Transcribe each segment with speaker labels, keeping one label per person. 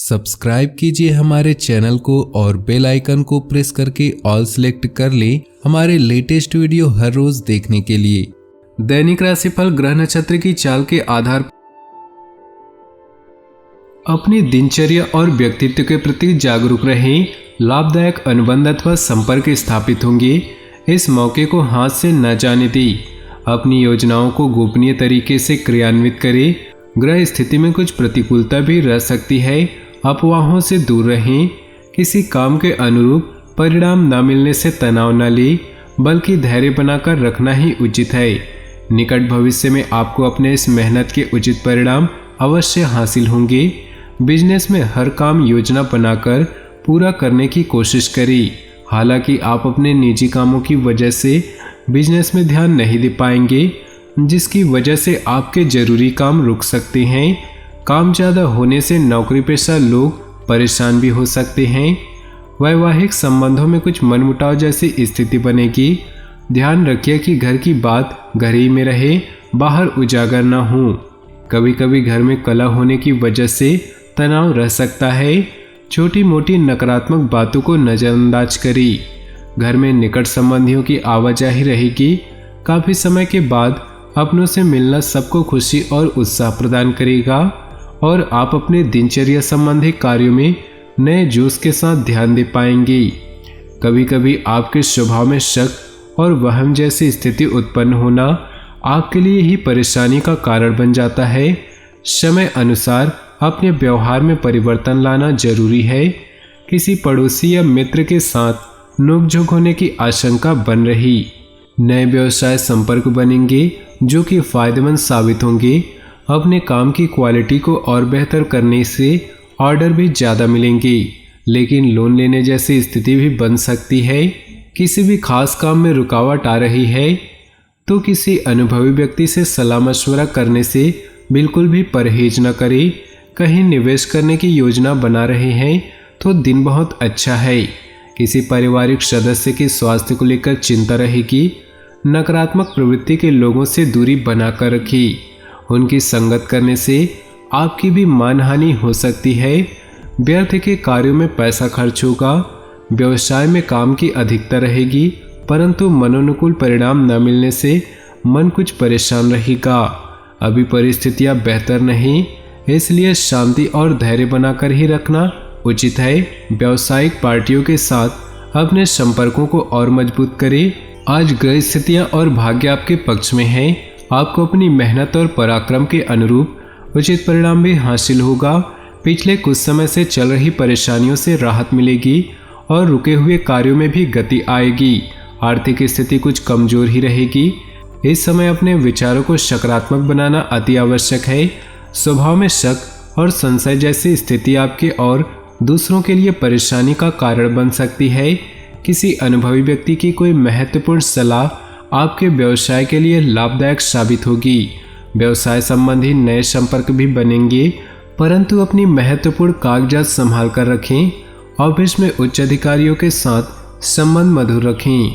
Speaker 1: Subscribe कीजिए हमारे channel को और बेल आइकन को प्रेस करके ऑल सिलेक्ट कर ले हमारे लेटेस्ट वीडियो हर रोज देखने के लिए। दैनिक राशिफल ग्रह नक्षत्र की चाल के आधार अपनी दिनचर्या और व्यक्तित्व के प्रति जागरूक रहें। लाभदायक अनुबंध अथवा संपर्क स्थापित होंगे। इस मौके को हाथ से न जाने दें। अपनी योजनाओं को गोपनीय तरीके से क्रियान्वित करें। ग्रह स्थिति में कुछ प्रतिकूलता भी रह सकती है। अफवाहों से दूर रहें। किसी काम के अनुरूप परिणाम न मिलने से तनाव न लें, बल्कि धैर्य बनाकर रखना ही उचित है। निकट भविष्य में आपको अपने इस मेहनत के उचित परिणाम अवश्य हासिल होंगे। बिजनेस में हर काम योजना बनाकर पूरा करने की कोशिश करें। हालांकि आप अपने निजी कामों की वजह से बिजनेस में ध्यान नहीं दे पाएंगे, जिसकी वजह से आपके जरूरी काम रुक सकते हैं। काम ज़्यादा होने से नौकरी पेशा लोग परेशान भी हो सकते हैं। वैवाहिक संबंधों में कुछ मनमुटाव जैसी स्थिति बनेगी। ध्यान रखिए कि घर की बात घर ही में रहे, बाहर उजागर न हो। कभी कभी घर में कलह होने की वजह से तनाव रह सकता है। छोटी मोटी नकारात्मक बातों को नज़रअंदाज करें। घर में निकट संबंधियों की आवाजाही रहेगी। काफ़ी समय के बाद अपनों से मिलना सबको खुशी और उत्साह प्रदान करेगा और आप अपने दिनचर्या संबंधी कार्यों में नए जोश के साथ ध्यान दे पाएंगे। कभी कभी आपके स्वभाव में शक और वहम जैसी स्थिति उत्पन्न होना आपके लिए ही परेशानी का कारण बन जाता है। समय अनुसार अपने व्यवहार में परिवर्तन लाना जरूरी है। किसी पड़ोसी या मित्र के साथ नोकझोंक होने की आशंका बन रही। नए व्यवसाय संपर्क बनेंगे जो कि फायदेमंद साबित होंगे। अपने काम की क्वालिटी को और बेहतर करने से ऑर्डर भी ज़्यादा मिलेंगे, लेकिन लोन लेने जैसी स्थिति भी बन सकती है। किसी भी खास काम में रुकावट आ रही है तो किसी अनुभवी व्यक्ति से सलाह मशवरा करने से बिल्कुल भी परहेज न करें। कहीं निवेश करने की योजना बना रहे हैं तो दिन बहुत अच्छा है। किसी पारिवारिक सदस्य के स्वास्थ्य को लेकर चिंता रहेगी। नकारात्मक प्रवृत्ति के लोगों से दूरी बनाकर रखें। उनकी संगत करने से आपकी भी मानहानि हो सकती है। व्यर्थ के कार्यों में पैसा खर्च होगा। व्यवसाय में काम की अधिकता रहेगी, परंतु मनोनुकूल परिणाम न मिलने से मन कुछ परेशान रहेगा। अभी परिस्थितियां बेहतर नहीं, इसलिए शांति और धैर्य बनाकर ही रखना उचित है। व्यावसायिक पार्टियों के साथ अपने संपर्कों को और मजबूत करें। आज ग्रह स्थितियां और भाग्य आपके पक्ष में है। आपको अपनी मेहनत और पराक्रम के अनुरूप उचित परिणाम भी हासिल होगा। पिछले कुछ समय से चल रही परेशानियों से राहत मिलेगी और रुके हुए कार्यों में भी गति आएगी। आर्थिक स्थिति कुछ कमजोर ही रहेगी। इस समय अपने विचारों को सकारात्मक बनाना अति आवश्यक है। स्वभाव में शक और संशय जैसी स्थिति आपके और दूसरों के लिए परेशानी का कारण बन सकती है। किसी अनुभवी व्यक्ति की कोई महत्वपूर्ण सलाह आपके व्यवसाय के लिए लाभदायक साबित होगी। व्यवसाय संबंधी नए संपर्क भी बनेंगे, परंतु अपनी महत्वपूर्ण कागजात संभाल कर रखें। ऑफिस में उच्च अधिकारियों के साथ संबंध मधुर रखें।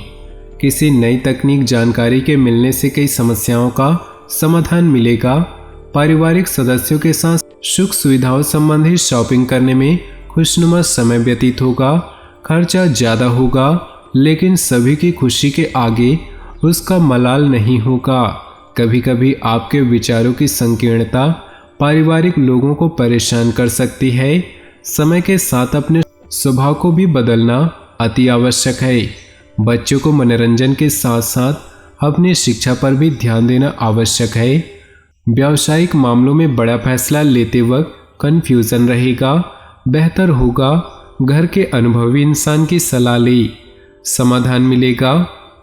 Speaker 1: किसी नई तकनीक जानकारी के मिलने से कई समस्याओं का समाधान मिलेगा। पारिवारिक सदस्यों के साथ सुख सुविधाओं संबंधी शॉपिंग करने में खुशनुमा समय व्यतीत होगा। खर्चा ज़्यादा होगा, लेकिन सभी की खुशी के आगे उसका मलाल नहीं होगा। कभी कभी आपके विचारों की संकीर्णता पारिवारिक लोगों को परेशान कर सकती है। समय के साथ अपने स्वभाव को भी बदलना अति आवश्यक है। बच्चों को मनोरंजन के साथ साथ अपनी शिक्षा पर भी ध्यान देना आवश्यक है। व्यावसायिक मामलों में बड़ा फैसला लेते वक्त कन्फ्यूजन रहेगा। बेहतर होगा घर के अनुभवी इंसान की सलाह ले, समाधान मिलेगा।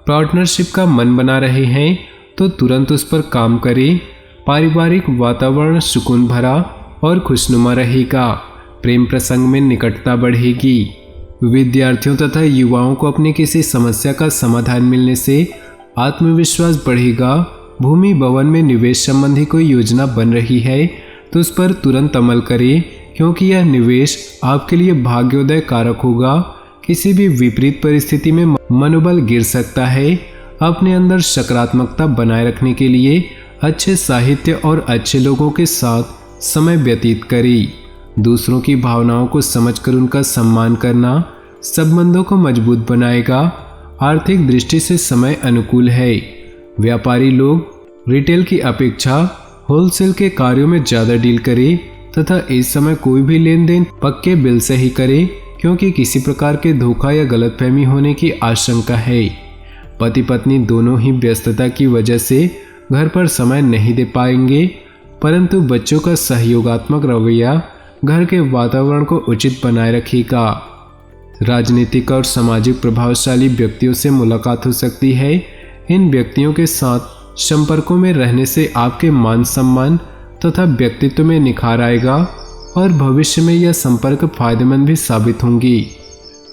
Speaker 1: पार्टनरशिप का मन बना रहे हैं तो तुरंत उस पर काम करें। पारिवारिक वातावरण सुकून भरा और खुशनुमा रहेगा। प्रेम प्रसंग में निकटता बढ़ेगी। विद्यार्थियों तथा युवाओं को अपनी किसी समस्या का समाधान मिलने से आत्मविश्वास बढ़ेगा। भूमि भवन में निवेश संबंधी कोई योजना बन रही है तो उस पर तुरंत अमल करें, क्योंकि यह निवेश आपके लिए भाग्योदय कारक होगा। किसी भी विपरीत परिस्थिति में मनोबल गिर सकता है। अपने अंदर सकारात्मकता बनाए रखने के लिए अच्छे साहित्य और अच्छे लोगों के साथ समय व्यतीत करें। दूसरों की भावनाओं को समझकर उनका सम्मान करना संबंधों को मजबूत बनाएगा। आर्थिक दृष्टि से समय अनुकूल है। व्यापारी लोग रिटेल की अपेक्षा होलसेल के कार्यों में ज़्यादा डील करें तथा इस समय कोई भी लेन देन पक्के बिल से ही करें, क्योंकि किसी प्रकार के धोखा या गलतफहमी होने की आशंका है। पति पत्नी दोनों ही व्यस्तता की वजह से घर पर समय नहीं दे पाएंगे, परंतु बच्चों का सहयोगात्मक रवैया घर के वातावरण को उचित बनाए रखेगा। राजनीतिक और सामाजिक प्रभावशाली व्यक्तियों से मुलाकात हो सकती है। इन व्यक्तियों के साथ संपर्कों में रहने से आपके मान सम्मान तथा व्यक्तित्व में निखार आएगा और भविष्य में यह संपर्क फायदेमंद भी साबित होंगी।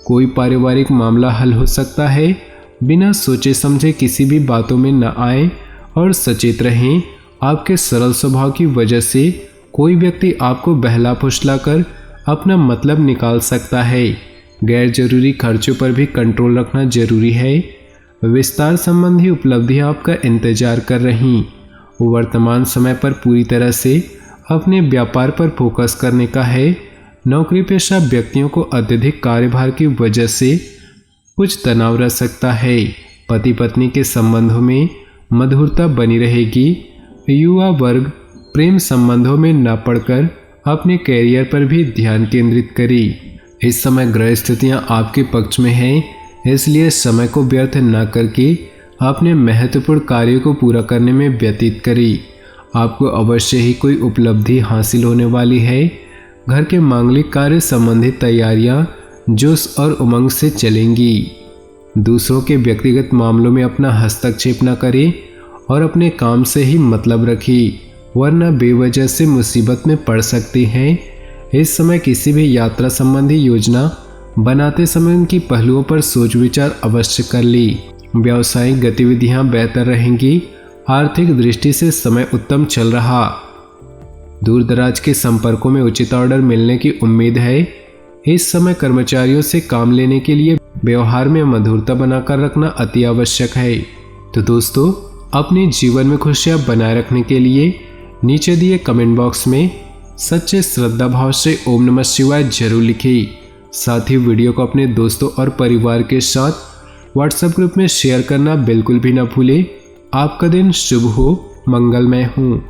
Speaker 1: कोई पारिवारिक मामला हल हो सकता है। बिना सोचे समझे किसी भी बातों में न आए और सचेत रहें। आपके सरल स्वभाव की वजह से कोई व्यक्ति आपको बहला फुसलाकर अपना मतलब निकाल सकता है। गैर जरूरी खर्चों पर भी कंट्रोल रखना जरूरी है। विस्तार संबंधी उपलब्धियां आपका इंतजार कर रही। वर्तमान समय पर पूरी तरह से अपने व्यापार पर फोकस करने का है। नौकरी पेशा व्यक्तियों को अत्यधिक कार्यभार की वजह से कुछ तनाव रह सकता है। पति पत्नी के संबंधों में मधुरता बनी रहेगी। युवा वर्ग प्रेम संबंधों में न पड़कर अपने कैरियर पर भी ध्यान केंद्रित करें। इस समय ग्रह स्थितियां आपके पक्ष में हैं, इसलिए समय को व्यर्थ न करके अपने महत्वपूर्ण कार्यों को पूरा करने में व्यतीत करें। आपको अवश्य ही कोई उपलब्धि हासिल होने वाली है। घर के मांगलिक कार्य संबंधित तैयारियां जोश और उमंग से चलेंगी। दूसरों के व्यक्तिगत मामलों में अपना हस्तक्षेप न करें और अपने काम से ही मतलब रखें, वरना बेवजह से मुसीबत में पड़ सकती हैं। इस समय किसी भी यात्रा संबंधी योजना बनाते समय उनकी पहलुओं पर सोच विचार अवश्य कर ली। व्यावसायिक गतिविधियां बेहतर रहेंगी। आर्थिक दृष्टि से समय उत्तम चल रहा। दूर दराज के संपर्कों में उचित ऑर्डर मिलने की उम्मीद है। इस समय कर्मचारियों से काम लेने के लिए व्यवहार में मधुरता बनाकर रखना अति आवश्यक है। तो दोस्तों, अपने जीवन में खुशियां बनाए रखने के लिए नीचे दिए कमेंट बॉक्स में सच्चे श्रद्धा भाव से ओम नमः शिवाय जरूर लिखिए। साथ ही वीडियो को अपने दोस्तों और परिवार के साथ व्हाट्सएप ग्रुप में शेयर करना बिल्कुल भी ना भूलें। आपका दिन शुभ हो, मंगलमय हो।